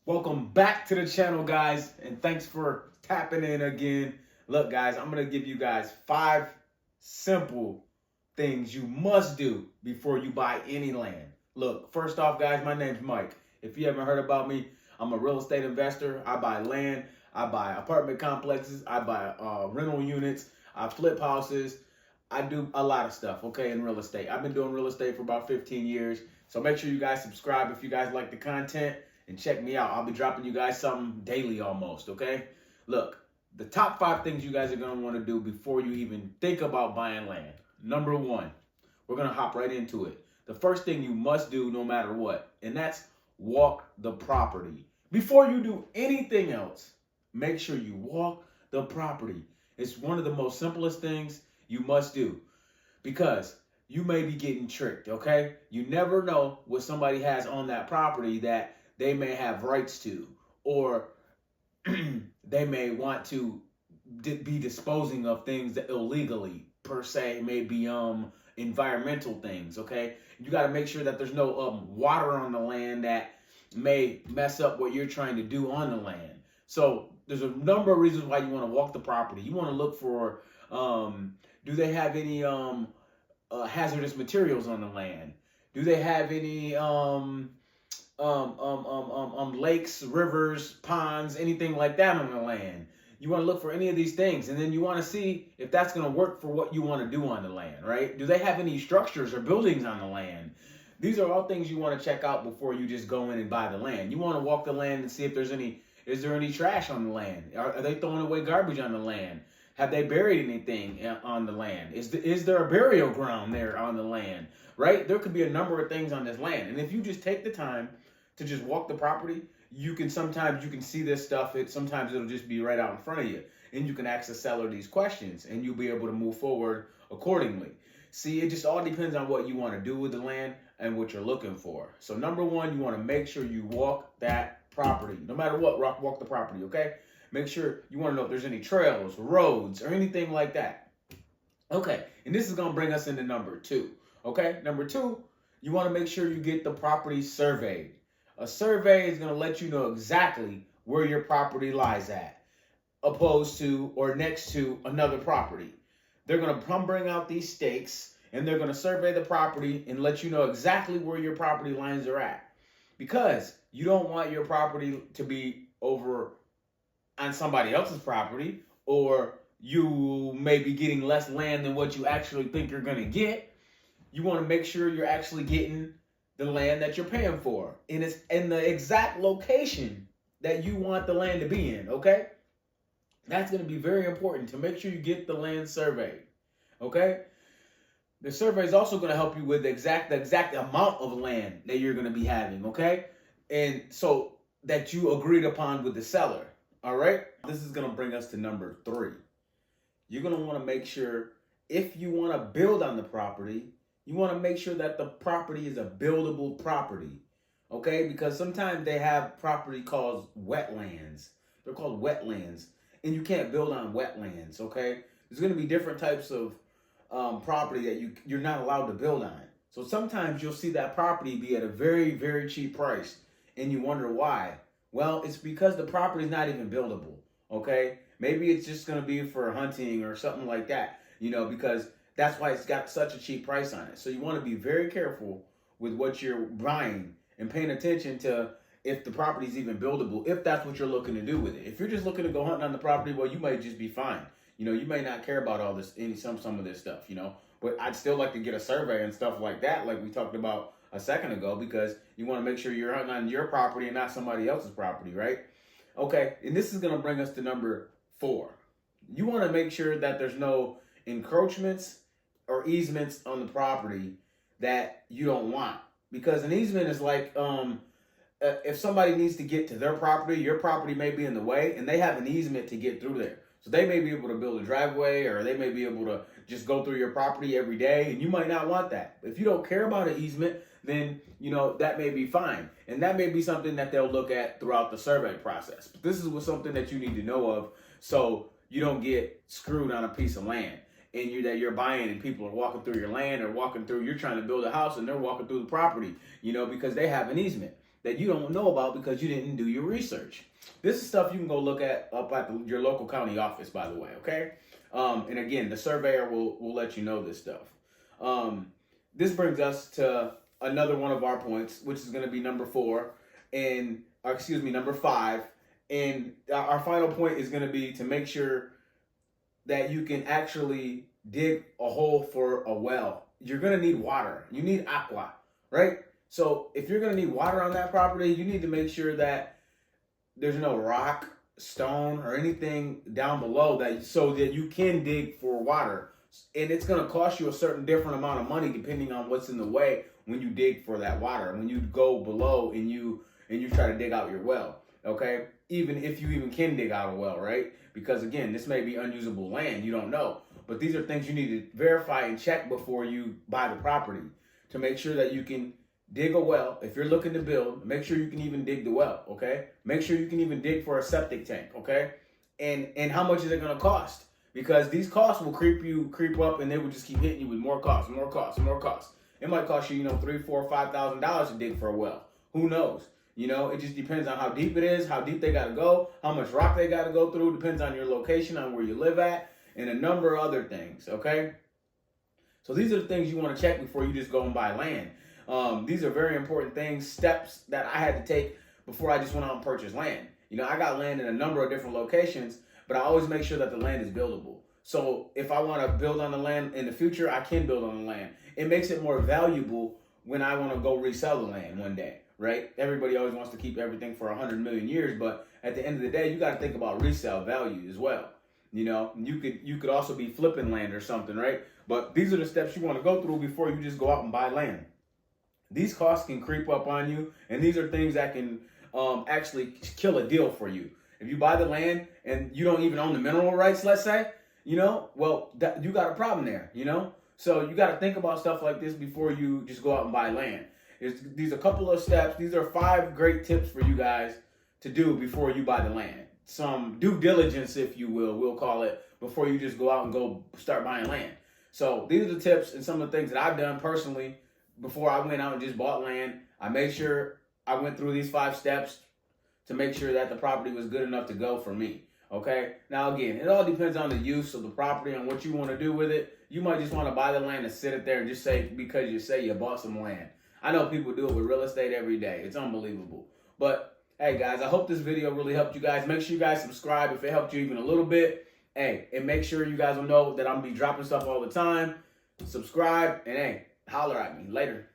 Welcome back to the channel, guys, and thanks for tapping in again. Look, guys, I'm going to give you guys 5 simple things you must do before you buy any land. Look, first off, guys, my name's Mike. If you haven't heard about me, I'm a real estate investor. I buy land, I buy apartment complexes, I buy rental units, I flip houses. I do a lot of stuff, okay, in real estate. I've been doing real estate for about 15 years. So make sure you guys subscribe if you guys like the content and check me out. I'll be dropping you guys something daily almost, okay? Look, the top 5 things you guys are going to want to do before you even think about buying land. Number 1, we're going to hop right into it. The first thing you must do no matter what, and that's walk the property. Before you do anything else, make sure you walk the property. It's one of the most simplest things you must do because you may be getting tricked, okay? You never know what somebody has on that property that they may have rights to, or they may want to be disposing of things that illegally, per se, maybe environmental things, okay? You got to make sure that there's no water on the land that may mess up what you're trying to do on the land. So there's a number of reasons why you want to walk the property. You want to look for, do they have any hazardous materials on the land? Do they have any lakes, rivers, ponds, anything like that on the land? You want to look for any of these things, and then you want to see if that's going to work for what you want to do on the land, right? Do they have any structures or buildings on the land? These are all things you want to check out before you just go in and buy the land. You want to walk the land and see if is there any trash on the land? Are they throwing away garbage on the land? Have they buried anything on the land? Is there a burial ground there on the land, right? There could be a number of things on this land. And if you just take the time to just walk the property, sometimes you can see this stuff. Sometimes it'll just be right out in front of you. And you can ask the seller these questions and you'll be able to move forward accordingly. See, it just all depends on what you want to do with the land and what you're looking for. So number 1, you want to make sure you walk that property. No matter what, walk the property, okay? Make sure you want to know if there's any trails, roads, or anything like that. Okay, and this is going to bring us into number 2, okay? Number 2, you want to make sure you get the property surveyed. A survey is going to let you know exactly where your property lies at, opposed to or next to another property. They're going to bring out these stakes, and they're going to survey the property and let you know exactly where your property lines are at. Because you don't want your property to be over on somebody else's property, or you may be getting less land than what you actually think you're going to get. You want to make sure you're actually getting the land that you're paying for, and it's in the exact location that you want the land to be in, okay? That's going to be very important to make sure you get the land surveyed, okay? The survey is also going to help you with the exact amount of land that you're going to be having, okay? And so that you agreed upon with the seller, all right? This is going to bring us to number 3. You're going to want to make sure, if you want to build on the property, you want to make sure that the property is a buildable property, okay? Because sometimes they have property called wetlands. They're called wetlands, and you can't build on wetlands, okay? There's going to be different types of property that you're not allowed to build on. So sometimes you'll see that property be at a very, very cheap price, and you wonder why. Well, it's because the property is not even buildable, okay? Maybe it's just going to be for hunting or something like that, because that's why it's got such a cheap price on it. So you want to be very careful with what you're buying and paying attention to if the property is even buildable, if that's what you're looking to do with it. If you're just looking to go hunting on the property, well, you might just be fine. You may not care about all this, some of this stuff, But I'd still like to get a survey and stuff like that, like we talked about a second ago, because you want to make sure you're hunting on your property and not somebody else's property, right? Okay, and this is going to bring us to number 4. You want to make sure that there's no encroachments or easements on the property that you don't want. Because an easement is like, if somebody needs to get to their property, your property may be in the way, and they have an easement to get through there. So they may be able to build a driveway, or they may be able to just go through your property every day, and you might not want that. If you don't care about an easement, then, that may be fine. And that may be something that they'll look at throughout the survey process. But this is something that you need to know of so you don't get screwed on a piece of land. And you're buying, and people are walking through your land, or you're trying to build a house and they're walking through the property, because they have an easement. that you don't know about because you didn't do your research. This is stuff you can go look at up at your local county office, by the way, okay? And again, the surveyor will let you know this stuff. This brings us to another one of our points, which is going to be number 5. And our final point is going to be to make sure that you can actually dig a hole for a well. You're going to need water. You need aqua, right? So if you're going to need water on that property, you need to make sure that there's no rock, stone, or anything down below so that you can dig for water. And it's going to cost you a certain different amount of money depending on what's in the way when you dig for that water. When you go below and you try to dig out your well, okay? Even if you even can dig out a well, right? Because again, this may be unusable land. You don't know. But these are things you need to verify and check before you buy the property to make sure that you can dig a well. If you're looking to build, make sure you can even dig the well, okay? Make sure you can even dig for a septic tank, okay? And how much is it going to cost? Because these costs will creep up, and they will just keep hitting you with more costs. It might cost you, $3,000, $4,000, $5,000 to dig for a well. Who knows? It just depends on how deep it is, how deep they got to go, how much rock they got to go through. Depends on your location, on where you live at, and a number of other things, okay? So these are the things you want to check before you just go and buy land. These are very important things, steps that I had to take before I just went out and purchased land. I got land in a number of different locations, but I always make sure that the land is buildable. So if I want to build on the land in the future, I can build on the land. It makes it more valuable when I want to go resell the land one day, right? Everybody always wants to keep everything for 100 million years, but at the end of the day, you got to think about resale value as well. You could also be flipping land or something, right? But these are the steps you want to go through before you just go out and buy land. These costs can creep up on you, and these are things that can actually kill a deal for you. If you buy the land and you don't even own the mineral rights, let's say, you got a problem there, So you got to think about stuff like this before you just go out and buy land. These are a couple of steps. These are 5 great tips for you guys to do before you buy the land. Some due diligence, if you will, we'll call it, before you just go out and go start buying land. So these are the tips and some of the things that I've done personally before I went out and just bought land. I made sure I went through these 5 steps to make sure that the property was good enough to go for me. Okay. Now, again, it all depends on the use of the property and what you want to do with it. You might just want to buy the land and sit it there and just say, because you say you bought some land. I know people do it with real estate every day. It's unbelievable. But hey, guys, I hope this video really helped you guys. Make sure you guys subscribe if it helped you even a little bit. Hey, and make sure you guys will know that I'm going to be dropping stuff all the time. Subscribe, and hey, holler at me. Later.